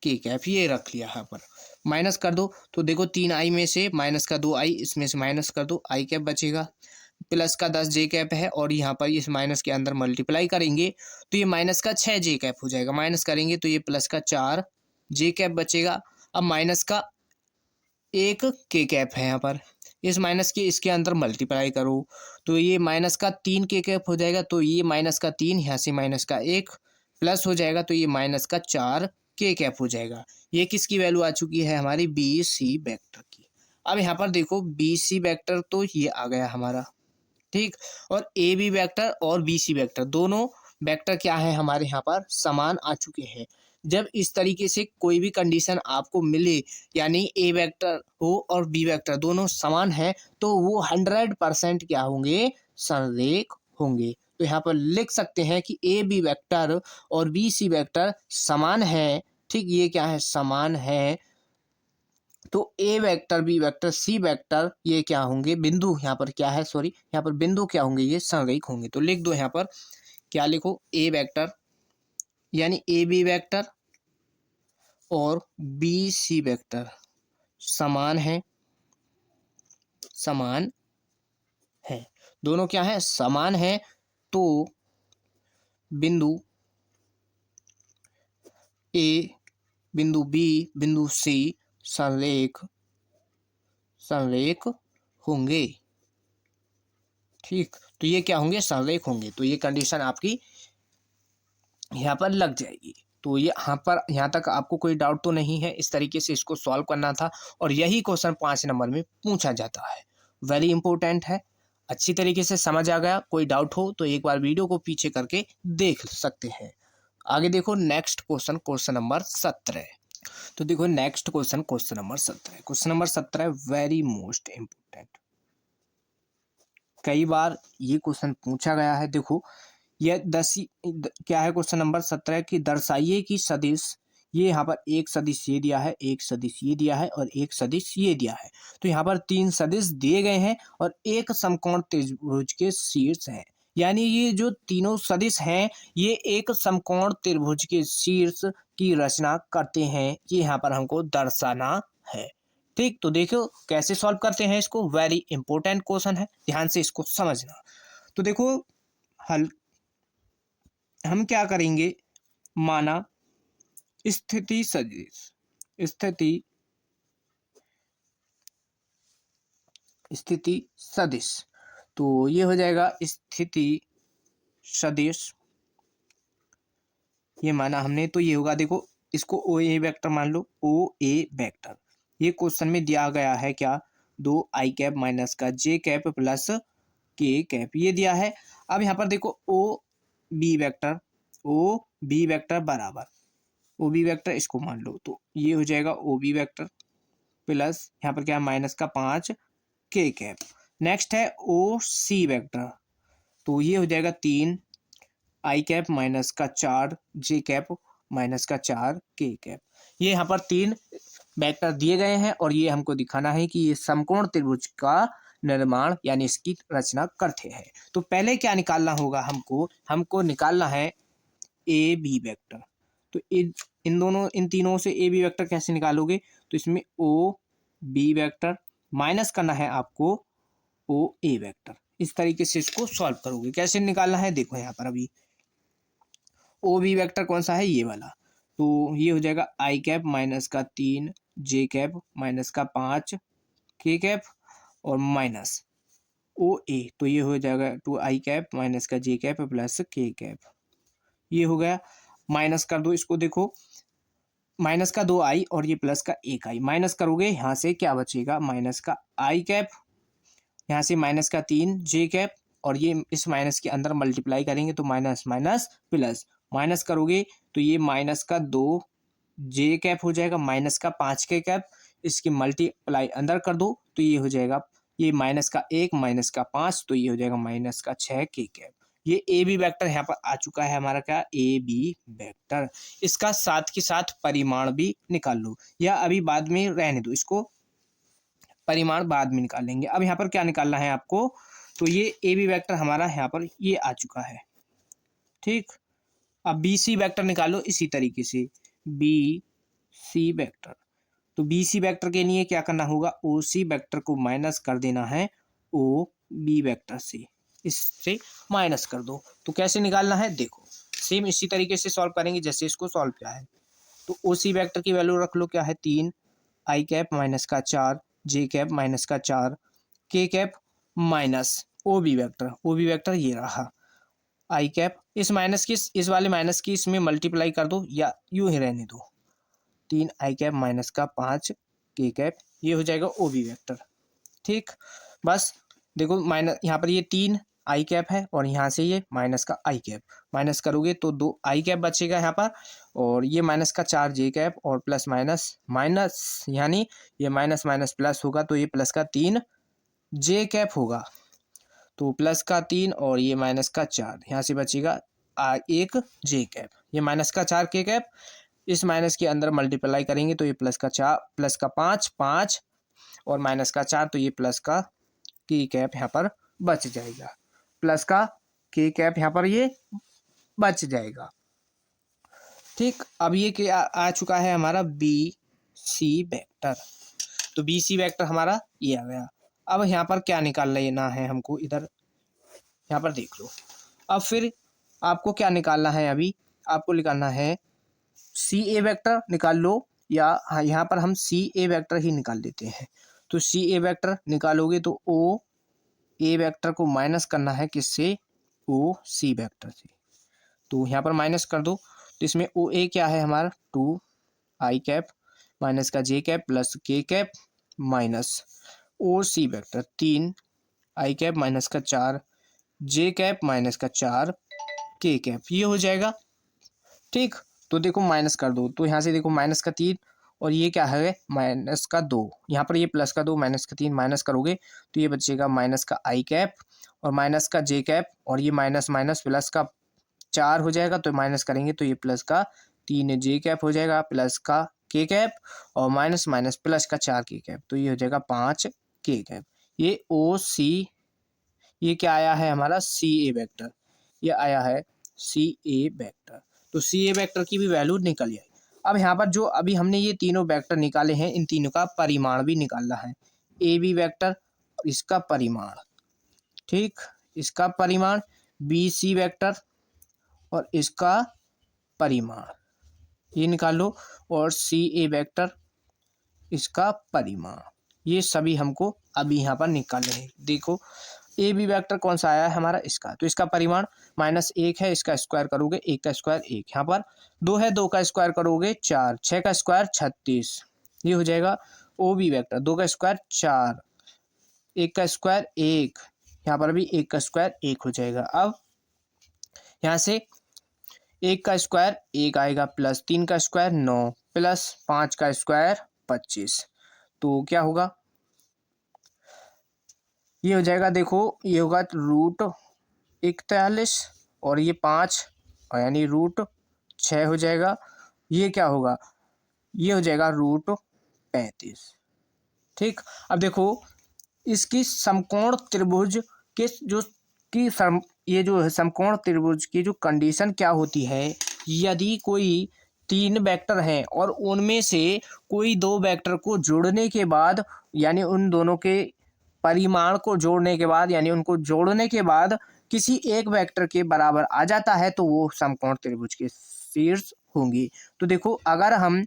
के कैप, ये रख लिया यहाँ पर। माइनस कर दो तो देखो 3 आई में से माइनस का 2 आई, इसमें से माइनस कर दो, आई कैप बचेगा प्लस का 10 जे कैप है और यहाँ पर इस माइनस के अंदर मल्टीप्लाई करेंगे तो ये माइनस का 6 जे कैप हो जाएगा। माइनस करेंगे तो ये प्लस का 4 जे कैप बचेगा। अब माइनस का 1 के कैप है, यहाँ पर इस माइनस के इसके अंदर मल्टीप्लाई करो तो ये माइनस का 3 के कैप हो जाएगा। तो ये माइनस का 3 यहाँ से माइनस का 1 प्लस हो जाएगा तो ये माइनस का 4 के कैप हो जाएगा। ये किसकी वैल्यू आ चुकी है, हमारी बी सी वेक्टर की। अब यहाँ पर देखो बी सी वेक्टर तो ये आ गया हमारा, ठीक, और ए बी वेक्टर और बी सी वेक्टर दोनों वेक्टर क्या है हमारे यहाँ पर समान आ चुके हैं। जब इस तरीके से कोई भी कंडीशन आपको मिले यानी ए वेक्टर हो और बी वेक्टर दोनों समान है तो वो 100% क्या होंगे, संरेख होंगे। तो यहाँ पर लिख सकते हैं कि ए बी वेक्टर और बी सी वेक्टर समान है, ठीक, ये क्या है, समान है। तो A vector B vector C vector ये क्या होंगे, बिंदु यहाँ पर क्या है, सॉरी यहाँ पर बिंदु क्या होंगे, ये संरेख होंगे। तो लिख दो यहाँ पर क्या लिखो, ए वेक्टर यानी ए बी वेक्टर और बी सी वेक्टर समान है, समान है, दोनों क्या है, समान है। तो बिंदु ए बिंदु बी बिंदु सी संरेख होंगे, ठीक। तो ये क्या होंगे, संरेख होंगे। तो ये कंडीशन आपकी यहाँ पर लग जाएगी। तो ये यहाँ तक आपको कोई डाउट तो नहीं है, इस तरीके से इसको सॉल्व करना था और यही क्वेश्चन 5 नंबर में पूछा जाता है। वेरी इंपॉर्टेंट है, अच्छी तरीके से समझ आ गया। कोई डाउट हो तो एक बार वीडियो को पीछे करके देख सकते हैं। आगे देखो नेक्स्ट क्वेश्चन, क्वेश्चन नंबर 17। तो देखो next question number 17। Question number 17 very most important, कई बार ये क्वेश्चन पूछा गया है। देखो यह क्या है, क्वेश्चन नंबर 17 की दर्शाइए कि सदिश, ये यहाँ पर एक सदिश ये दिया है, एक सदिश ये दिया है और एक सदिश ये दिया है। तो यहाँ पर 3 सदिश दिए गए हैं और एक समकोण त्रिभुज के शीर्ष है, यानी ये जो तीनों सदिश हैं ये एक समकोण त्रिभुज के शीर्ष की रचना करते हैं, ये यहाँ पर हमको दर्शाना है, ठीक। तो देखो कैसे सॉल्व करते हैं इसको, वेरी इंपॉर्टेंट क्वेश्चन है, ध्यान से इसको समझना। तो देखो हल हम क्या करेंगे, माना स्थिति सदिश, स्थिति सदिश। तो ये हो जाएगा स्थिति सदिश, ये माना हमने। तो ये होगा, देखो इसको ओ ए वेक्टर मान लो, ओ ए वेक्टर। ये क्वेश्चन में दिया गया है क्या, 2i कैप माइनस का जे कैप प्लस के कैप, ये दिया है। अब यहाँ पर देखो ओ बी वेक्टर बराबर ओ बी वेक्टर, इसको मान लो। तो ये हो जाएगा ओ बी वेक्टर प्लस यहाँ पर क्या है माइनस का 5 के कैप। नेक्स्ट है ओ सी वेक्टर, तो ये हो जाएगा 3i कैप माइनस का 4 जे कैप माइनस का 4 के कैप। ये यहाँ पर 3 वेक्टर दिए गए हैं और ये हमको दिखाना है कि ये समकोण त्रिभुज का निर्माण यानी इसकी रचना करते हैं। तो पहले क्या निकालना होगा हमको निकालना है ए बी वेक्टर। तो इन तीनों से ए बी वेक्टर कैसे निकालोगे, तो इसमें ओ बी वेक्टर माइनस करना है आपको ओ ए वेक्टर। इस तरीके से इसको सॉल्व करोगे। कैसे निकालना है देखो, यहाँ पर अभी ओ बी वेक्टर कौन सा है, ये वाला। तो ये हो जाएगा i कैप माइनस का 3 जे कैप माइनस का 5 के कैप और माइनस ओ ए, तो ये हो जाएगा 2i कैप माइनस का जे कैप प्लस के कैप। ये हो गया, माइनस कर दो इसको, देखो माइनस का 2i और ये प्लस का 1i, माइनस करोगे यहाँ से क्या बचेगा, माइनस का i कैप, यहाँ से माइनस का 3 जे कैप और ये इस माइनस के अंदर मल्टीप्लाई करेंगे तो माइनस माइनस प्लस, माइनस करोगे तो ये माइनस का 2 जे कैप हो जाएगा माइनस का 5 के कैप, इसकी मल्टीप्लाई अंदर कर दो तो ये हो जाएगा, ये माइनस का 1 माइनस का 5, तो ये हो जाएगा माइनस का 6 के कैप। ये ए बी वेक्टर यहाँ पर आ चुका है हमारा, क्या ए बी वेक्टर। इसका साथ के साथ परिमाण भी निकाल लो, या अभी बाद में रहने दो, इसको परिमाण बाद में निकाल लेंगे। अब यहाँ पर क्या निकालना है आपको, तो ये ए बी वेक्टर हमारा यहाँ पर ये आ चुका है, ठीक। अब बी सी वेक्टर निकालो इसी तरीके से, बी सी वेक्टर। तो बी सी वेक्टर के लिए क्या करना होगा, ओ सी वेक्टर को माइनस कर देना है ओ बी वेक्टर से, इससे माइनस कर दो। तो कैसे निकालना है देखो, सेम इसी तरीके से सॉल्व करेंगे जैसे इसको सॉल्व किया है। तो ओ सी वेक्टर की वैल्यू रख लो, क्या है 3i कैप माइनस का 4 जे कैप माइनस का 4 के cap minus O B vector ये रहा i कैप। इस माइनस की इस वाले माइनस की इसमें मल्टीप्लाई कर दो या यूं ही रहने दो, 3i कैप माइनस का 5 के कैप, ये हो जाएगा ओ बी वेक्टर, ठीक। बस देखो माइनस यहाँ पर ये 3i कैप है और यहाँ से ये माइनस का i कैप, माइनस करोगे तो 2i कैप बचेगा यहाँ पर, और ये माइनस का 4 जे कैप और प्लस माइनस माइनस, यानी ये माइनस माइनस प्लस होगा तो ये प्लस का 3 जे कैप होगा, तो प्लस का 3 और ये माइनस का 4, यहाँ से बचेगा 1 जे कैप, ये माइनस का 4 के कैप, इस माइनस के अंदर मल्टीप्लाई करेंगे तो ये प्लस का 4 प्लस का 5 और माइनस का 4, तो ये प्लस का के कैप यहाँ पर बच जाएगा, प्लस का के कैप यहाँ पर ये बच जाएगा, ठीक। अब ये क्या आ चुका है हमारा बी सी वेक्टर। तो बी सी वेक्टर हमारा ये आ गया। अब यहाँ पर क्या निकाल लेना है हमको, इधर यहाँ पर देख लो। अब फिर आपको क्या निकालना है, अभी आपको निकालना है सी ए वेक्टर निकाल लो, या हाँ यहाँ पर हम सी ए वेक्टर ही निकाल देते हैं। तो सी ए वेक्टर निकालोगे तो ओ ए वेक्टर को माइनस करना है किससे, ओ सी वेक्टर से। तो यहाँ पर माइनस कर दो, तो इसमें ओ ए क्या है हमारा 2i कैप माइनस का जे कैप प्लस के कैप माइनस ओ C vector 3i cap minus का 4 जे कैप माइनस का 4 के कैप, ये हो जाएगा, ठीक। तो देखो माइनस कर दो, तो यहाँ से देखो माइनस का 3 और ये क्या है माइनस का 2, यहाँ पर ये प्लस का 2 माइनस का 3 माइनस करोगे तो ये बचेगा माइनस का i कैप और माइनस का जे कैप, और ये माइनस माइनस प्लस का 4 हो जाएगा, तो माइनस करेंगे तो ये प्लस का 3 जे कैप हो जाएगा प्लस का के कैप और माइनस माइनस प्लस का 4 के कैप, तो ये हो जाएगा 5 के कैप। ये ओ सी, ये क्या आया है हमारा सी ए वेक्टर, ये आया है सी ए वेक्टर। तो सी ए वेक्टर की भी वैल्यू निकल जाए। अब यहाँ पर जो अभी हमने ये तीनों वेक्टर निकाले हैं, इन तीनों का परिमाण भी निकालना है, ए बी वेक्टर इसका परिमाण, ठीक, इसका परिमाण, बी सी वेक्टर और इसका परिमाण, ये निकाल लो, और सी ए वेक्टर इसका परिमाण, ये सभी हमको अभी यहाँ पर निकालने हैं। देखो ए बी वेक्टर कौन सा आया है हमारा, इसका, तो इसका परिमाण -1 है, इसका स्क्वायर करोगे 1 का स्क्वायर 1, यहाँ पर 2 है, 2 का स्क्वायर करोगे 4, 6 का स्क्वायर 36, ये हो जाएगा ओ बी वेक्टर। 2 का स्क्वायर 4, 1 का स्क्वायर 1, यहाँ पर भी 1 का स्क्वायर 1 हो जाएगा। अब यहाँ से 1 का स्क्वायर 1 आएगा, प्लस 3 का स्क्वायर 9, प्लस 5 का स्क्वायर 25, तो क्या होगा, ये हो जाएगा, देखो ये होगा √41 और ये 5 यानी √6 हो जाएगा। ये क्या होगा, ये हो जाएगा √35। ठीक, अब देखो इसकी समकोण त्रिभुज के जो की ये जो है समकोण त्रिभुज की जो कंडीशन क्या होती है, यदि कोई 3 वेक्टर हैं और उनमें से कोई 2 वेक्टर को जोड़ने के बाद, यानी उन दोनों के परिमाण को जोड़ने के बाद, यानी उनको जोड़ने के बाद किसी एक वेक्टर के बराबर आ जाता है, तो वो समकोण त्रिभुज के शीर्ष होंगे। तो देखो अगर हम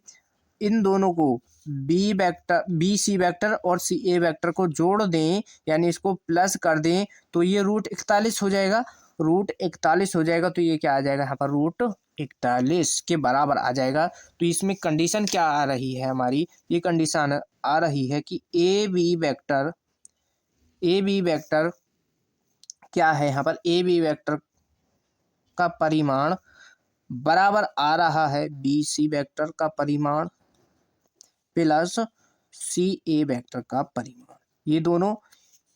इन दोनों को B vector, B C vector और सी ए वेक्टर को जोड़ दें, यानी इसको प्लस कर दें, तो ये √41 हो जाएगा। √41 हो जाएगा, तो ये क्या आ जाएगा यहाँ पर, √41 के बराबर आ जाएगा। तो इसमें कंडीशन क्या आ रही है हमारी, ये कंडीशन आ रही है कि ए बी वेक्टर क्या है यहाँ पर, ए बी वेक्टर का परिमाण बराबर आ रहा है बी सी वेक्टर का परिमाण प्लस सी ए वेक्टर का परिमाण। ये दोनों,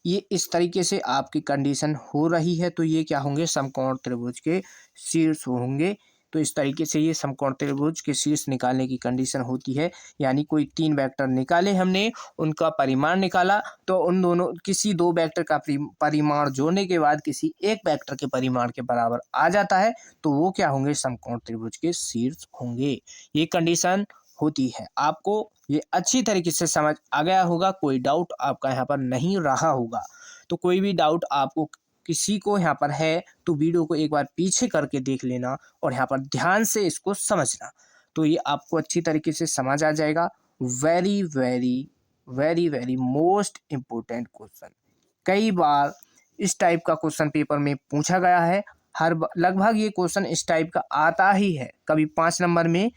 ये इस तरीके से आपकी कंडीशन हो रही है, तो ये क्या होंगे, समकोण त्रिभुज के शीर्ष होंगे। तो इस तरीके से ये समकोण त्रिभुज के शीर्ष निकालने की कंडीशन होती है। यानी कोई 3 वेक्टर निकाले हमने, उनका परिमाण निकाला, तो उन दोनों किसी 2 वेक्टर का परिमाण जोड़ने के बाद किसी एक वेक्टर के परिमाण के बराबर आ जाता है, तो वो क्या होंगे, समकोण त्रिभुज के शीर्ष होंगे। ये कंडीशन होती है। आपको ये अच्छी तरीके से समझ आ गया होगा, कोई डाउट आपका यहाँ पर नहीं रहा होगा। तो कोई भी डाउट आपको किसी को यहाँ पर है, तो वीडियो को एक बार पीछे करके देख लेना और यहाँ पर ध्यान से इसको समझना, तो ये आपको अच्छी तरीके से समझ आ जाएगा। Very very very very most important question, कई बार इस टाइप का क्वेश्चन पेपर में पूछा गया है। लगभग ये क्वेश्चन इस टाइप का आता ही है, कभी 5 नंबर में,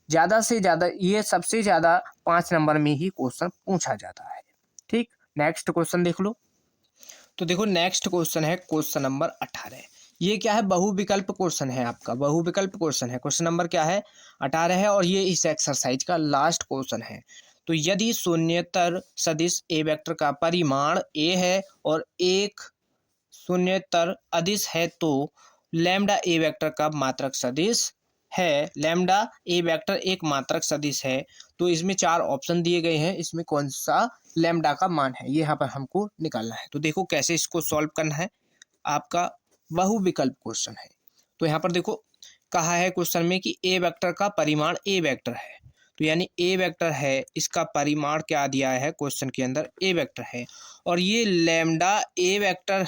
ज़्यादा से ज़्यादा ये सबसे ज़्यादा 5 नंबर में ही क्वेश्चन पूछा जाता है। ठीक, नेक्स्ट क्वेश्चन देख लो। तो देखो नेक्स्ट क्वेश्चन है क्वेश्चन नंबर 18। ये क्या है, बहुविकल्प क्वेश्चन है आपका, बहुविकल्प क्वेश्चन है। क्वेश्चन नंबर क्या है, 18 है, और ये इस एक्सरसाइज का लास्ट क्वेश्चन है। तो यदि शून्येतर सदिश ए वेक्टर का परिमाण ए है और एक शून्येतर अदिश है, तो लैम्डा ए वेक्टर का मात्रक सदिश है। लैम्डा ए वेक्टर एक मात्रक सदिश है, तो इसमें 4 ऑप्शन दिए गए हैं, इसमें कौन सा लैम्डा का मान है, ये यहाँ पर हमको निकालना है। तो देखो कैसे इसको सॉल्व करना है, आपका बहुविकल्प क्वेश्चन है। तो यहाँ पर देखो कहा है क्वेश्चन में कि ए वेक्टर का परिमाण ए वेक्टर है, तो यानी ए वेक्टर है, इसका परिमाण क्या दिया है क्वेश्चन के अंदर, ए वेक्टर है, और ये लैम्डा ए वेक्टर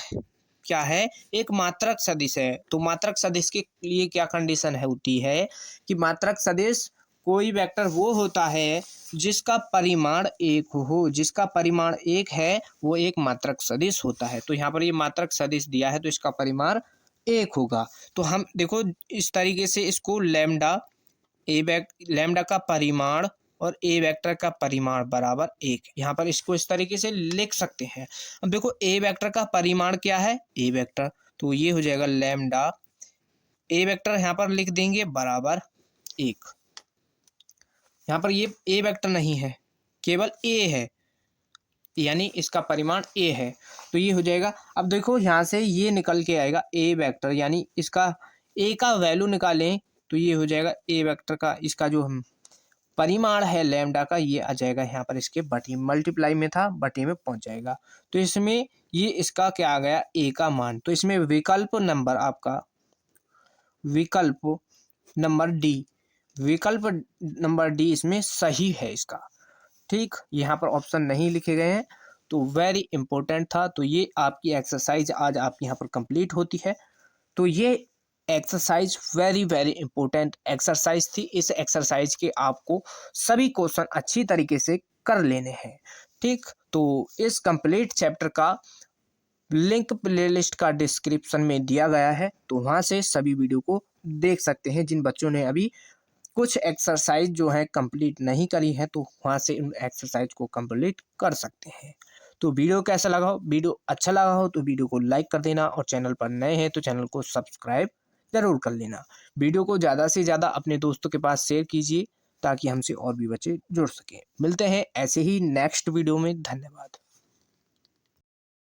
क्या है, एक मात्रक सदिश है। तो मात्रक सदिश के लिए क्या कंडीशन है होती है कि मात्रक सदिश कोई वेक्टर वो होता है जिसका परिमाण 1 हो, जिसका परिमाण 1 है वो एक मात्रक सदिश होता है। तो यहाँ पर ये मात्रक सदिश दिया है, तो इसका परिमाण 1 होगा। तो हम देखो इस तरीके से इसको लैम्डा का परिमाण और ए वेक्टर का परिमाण बराबर 1, यहाँ पर इसको इस तरीके से लिख सकते हैं। अब देखो ए वेक्टर का परिमाण क्या है, ए वेक्टर, तो ये हो जाएगा लैम्डा ए वेक्टर, यहाँ पर लिख देंगे बराबर 1। यहाँ पर ये ए वेक्टर नहीं है, केवल ए है, यानी इसका परिमाण ए है, तो ये हो जाएगा। अब देखो यहाँ से ये निकल के आएगा ए वेक्टर, यानी इसका ए का वैल्यू निकालें, तो ये हो जाएगा ए वेक्टर का, इसका जो हम परिमाण है लैम्डा का, ये आ जाएगा यहाँ पर इसके बटे, मल्टीप्लाई में था बटे में पहुंच जाएगा। तो इसमें ये इसका क्या आ गया, ए का मान। तो इसमें विकल्प नंबर आपका, विकल्प नंबर डी इसमें सही है इसका। ठीक, यहाँ पर ऑप्शन नहीं लिखे गए हैं, तो वेरी इंपॉर्टेंट था। तो ये आपकी एक्सरसाइज आज आपकी यहाँ पर कंप्लीट होती है। तो ये exercise very very important exercise थी। इस एक्सरसाइज के आपको सभी क्वेश्चन अच्छी तरीके से कर लेने हैं। ठीक, तो इस कंप्लीट चैप्टर का लिंक प्लेलिस्ट का डिस्क्रिप्शन में दिया गया है, तो वहाँ से सभी वीडियो को देख सकते हैं। जिन बच्चों ने अभी कुछ एक्सरसाइज जो है कंप्लीट नहीं करी है, तो वहाँ से उन एक्सरसाइज को कंप्लीट कर सकते हैं। तो वीडियो कैसा लगा हो, वीडियो अच्छा लगा हो तो वीडियो को लाइक कर देना, और चैनल पर नए हैं तो चैनल को सब्सक्राइब ज़रूर कर लेना। वीडियो को ज़्यादा से ज़्यादा अपने दोस्तों के पास शेयर कीजिए ताकि हमसे और भी बच्चे जुड़ सकें। मिलते हैं ऐसे ही नेक्स्ट वीडियो में। धन्यवाद।